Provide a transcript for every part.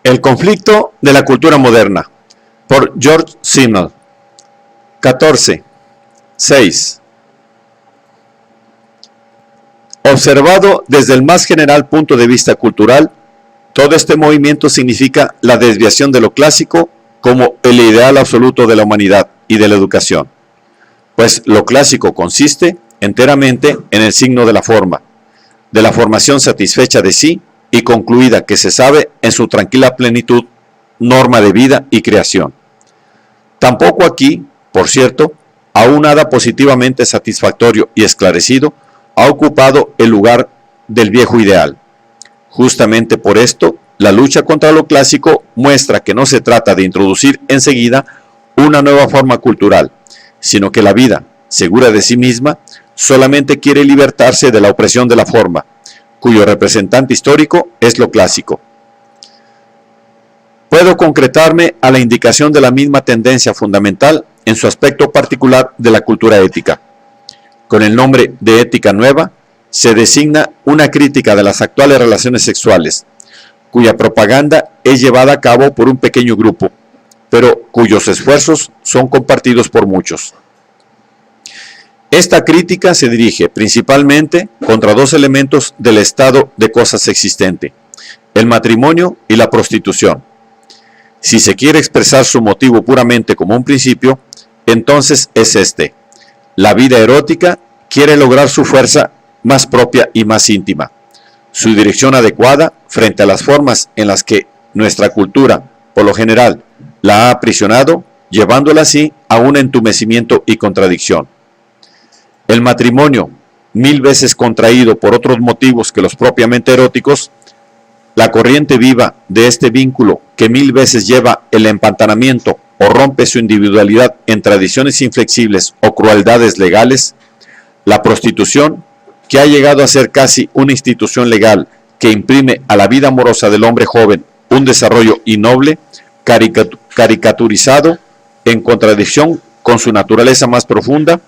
El conflicto de la cultura moderna, por George Simmel. 14. 6. Observado desde el más general punto de vista cultural, todo este movimiento significa la desviación de lo clásico como el ideal absoluto de la humanidad y de la educación, pues lo clásico consiste enteramente en el signo de la forma, de la formación satisfecha de sí y concluida que se sabe en su tranquila plenitud, norma de vida y creación. Tampoco aquí, por cierto, aún nada positivamente satisfactorio y esclarecido ha ocupado el lugar del viejo ideal. Justamente por esto, la lucha contra lo clásico muestra que no se trata de introducir enseguida una nueva forma cultural, sino que la vida, segura de sí misma, solamente quiere libertarse de la opresión de la forma, cuyo representante histórico es lo clásico. Puedo concretarme a la indicación de la misma tendencia fundamental en su aspecto particular de la cultura ética. Con el nombre de ética nueva, se designa una crítica de las actuales relaciones sexuales, cuya propaganda es llevada a cabo por un pequeño grupo, pero cuyos esfuerzos son compartidos por muchos. Esta crítica se dirige principalmente contra dos elementos del estado de cosas existente, el matrimonio y la prostitución. Si se quiere expresar su motivo puramente como un principio, entonces es este: la vida erótica quiere lograr su fuerza más propia y más íntima, su dirección adecuada frente a las formas en las que nuestra cultura, por lo general, la ha aprisionado, llevándola así a un entumecimiento y contradicción. El matrimonio, mil veces contraído por otros motivos que los propiamente eróticos, la corriente viva de este vínculo que mil veces lleva el empantanamiento o rompe su individualidad en tradiciones inflexibles o crueldades legales, la prostitución, que ha llegado a ser casi una institución legal que imprime a la vida amorosa del hombre joven un desarrollo innoble, caricaturizado en contradicción con su naturaleza más profunda.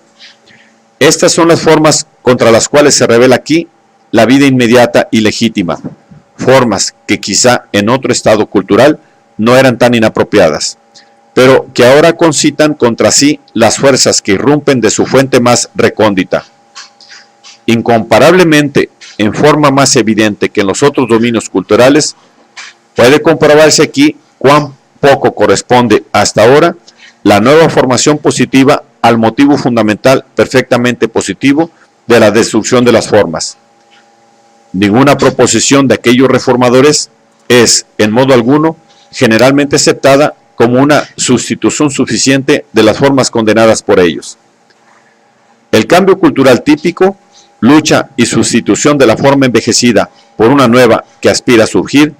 Estas son las formas contra las cuales se revela aquí la vida inmediata y legítima, formas que quizá en otro estado cultural no eran tan inapropiadas, pero que ahora concitan contra sí las fuerzas que irrumpen de su fuente más recóndita. Incomparablemente, en forma más evidente que en los otros dominios culturales, puede comprobarse aquí cuán poco corresponde hasta ahora la nueva formación positiva al motivo fundamental perfectamente positivo de la destrucción de las formas. Ninguna proposición de aquellos reformadores es, en modo alguno, generalmente aceptada como una sustitución suficiente de las formas condenadas por ellos. El cambio cultural típico, lucha y sustitución de la forma envejecida por una nueva que aspira a surgir,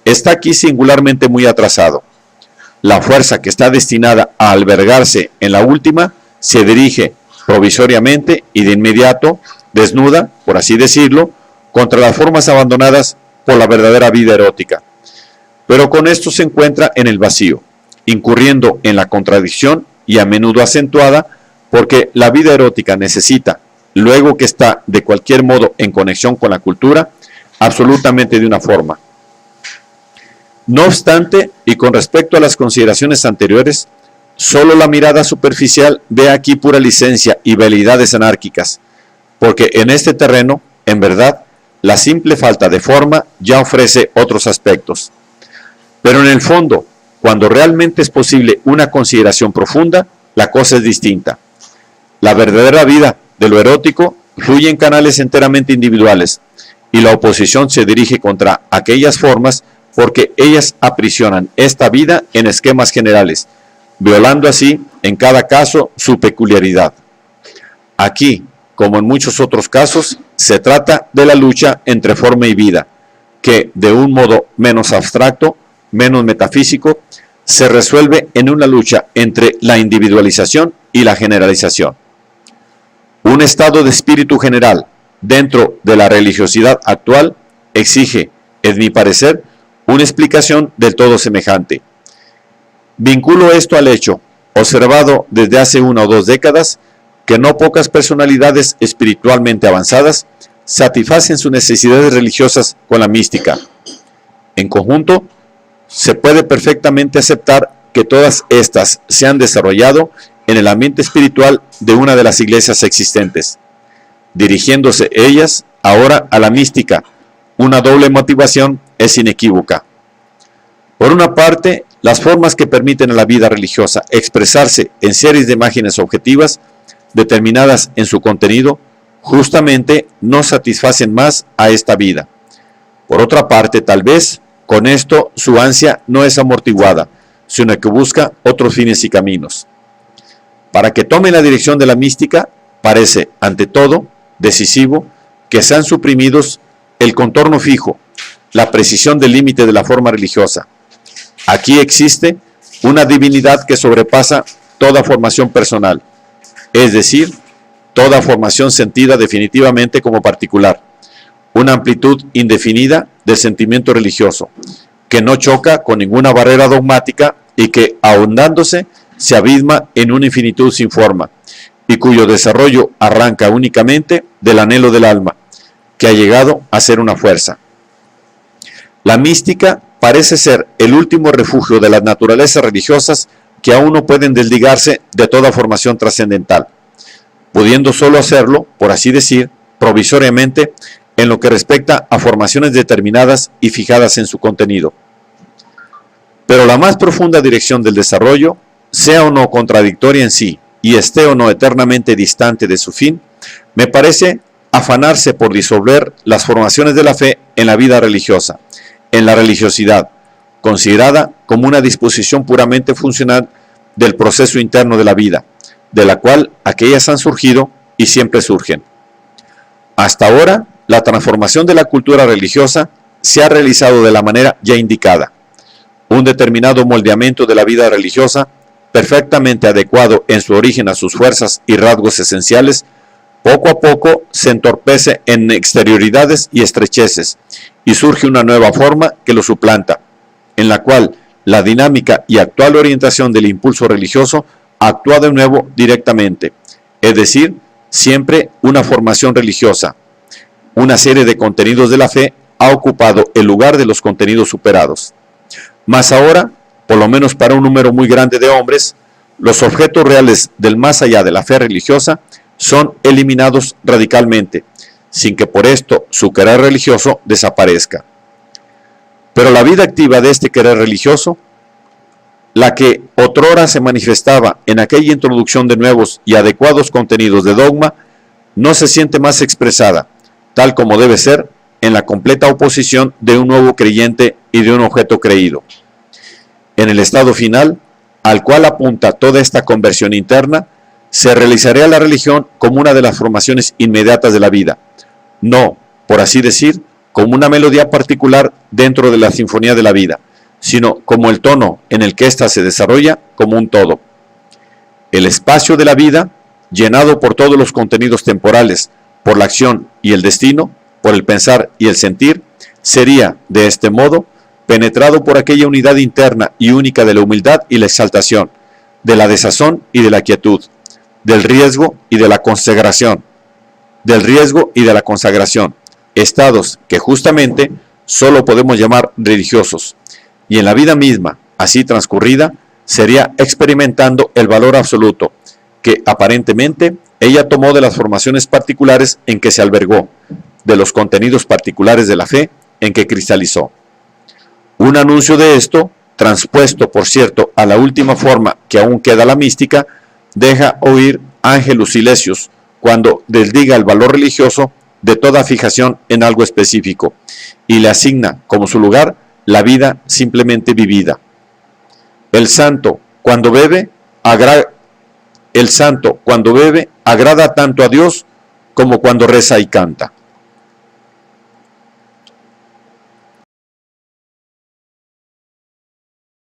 está aquí singularmente muy atrasado. La fuerza que está destinada a albergarse en la última se dirige provisoriamente y de inmediato, desnuda, por así decirlo, contra las formas abandonadas por la verdadera vida erótica. Pero con esto se encuentra en el vacío, incurriendo en la contradicción y a menudo acentuada, porque la vida erótica necesita, luego que está de cualquier modo en conexión con la cultura, absolutamente de una forma. No obstante, y con respecto a las consideraciones anteriores, solo la mirada superficial ve aquí pura licencia y veleidades anárquicas, porque en este terreno, en verdad, la simple falta de forma ya ofrece otros aspectos. Pero en el fondo, cuando realmente es posible una consideración profunda, la cosa es distinta. La verdadera vida de lo erótico fluye en canales enteramente individuales, y la oposición se dirige contra aquellas formas porque ellas aprisionan esta vida en esquemas generales, violando así, en cada caso, su peculiaridad. Aquí, como en muchos otros casos, se trata de la lucha entre forma y vida, que, de un modo menos abstracto, menos metafísico, se resuelve en una lucha entre la individualización y la generalización. Un estado de espíritu general dentro de la religiosidad actual exige, en mi parecer, una explicación del todo semejante. Vinculo esto al hecho, observado desde hace 1 o 2 décadas, que no pocas personalidades espiritualmente avanzadas satisfacen sus necesidades religiosas con la mística. En conjunto, se puede perfectamente aceptar que todas estas se han desarrollado en el ambiente espiritual de una de las iglesias existentes, dirigiéndose ellas ahora a la mística. Una doble motivación es inequívoca. Por una parte, las formas que permiten a la vida religiosa expresarse en series de imágenes objetivas determinadas en su contenido, justamente no satisfacen más a esta vida. Por otra parte, tal vez, con esto su ansia no es amortiguada, sino que busca otros fines y caminos. Para que tome la dirección de la mística, parece, ante todo, decisivo que sean suprimidos el contorno fijo, la precisión del límite de la forma religiosa. Aquí existe una divinidad que sobrepasa toda formación personal, es decir, toda formación sentida definitivamente como particular, una amplitud indefinida del sentimiento religioso, que no choca con ninguna barrera dogmática y que, ahondándose, se abisma en una infinitud sin forma, y cuyo desarrollo arranca únicamente del anhelo del alma, que ha llegado a ser una fuerza. La mística parece ser el último refugio de las naturalezas religiosas que aún no pueden desligarse de toda formación trascendental, pudiendo solo hacerlo, por así decir, provisoriamente, en lo que respecta a formaciones determinadas y fijadas en su contenido. Pero la más profunda dirección del desarrollo, sea o no contradictoria en sí, y esté o no eternamente distante de su fin, me parece afanarse por disolver las formaciones de la fe en la vida religiosa, en la religiosidad, considerada como una disposición puramente funcional del proceso interno de la vida, de la cual aquellas han surgido y siempre surgen. Hasta ahora, la transformación de la cultura religiosa se ha realizado de la manera ya indicada. Un determinado moldeamiento de la vida religiosa, perfectamente adecuado en su origen a sus fuerzas y rasgos esenciales, poco a poco se entorpece en exterioridades y estrecheces, y surge una nueva forma que lo suplanta, en la cual la dinámica y actual orientación del impulso religioso actúa de nuevo directamente, es decir, siempre una formación religiosa. Una serie de contenidos de la fe ha ocupado el lugar de los contenidos superados. Mas ahora, por lo menos para un número muy grande de hombres, los objetos reales del más allá de la fe religiosa son eliminados radicalmente, sin que por esto su querer religioso desaparezca. Pero la vida activa de este querer religioso, la que otrora se manifestaba en aquella introducción de nuevos y adecuados contenidos de dogma, no se siente más expresada, tal como debe ser, en la completa oposición de un nuevo creyente y de un objeto creído. En el estado final, al cual apunta toda esta conversión interna, se realizaría la religión como una de las formaciones inmediatas de la vida, no, por así decir, como una melodía particular dentro de la sinfonía de la vida, sino como el tono en el que ésta se desarrolla como un todo. El espacio de la vida, llenado por todos los contenidos temporales, por la acción y el destino, por el pensar y el sentir, sería, de este modo, penetrado por aquella unidad interna y única de la humildad y la exaltación, de la desazón y de la quietud, del riesgo y de la consagración, estados que justamente solo podemos llamar religiosos, y en la vida misma, así transcurrida, sería experimentando el valor absoluto, que aparentemente ella tomó de las formaciones particulares en que se albergó, de los contenidos particulares de la fe en que cristalizó. Un anuncio de esto, transpuesto por cierto a la última forma que aún queda la mística, deja oír Ángelus Silesius cuando desdiga el valor religioso de toda fijación en algo específico y le asigna como su lugar la vida simplemente vivida. El santo, cuando bebe, agrada tanto a Dios como cuando reza y canta.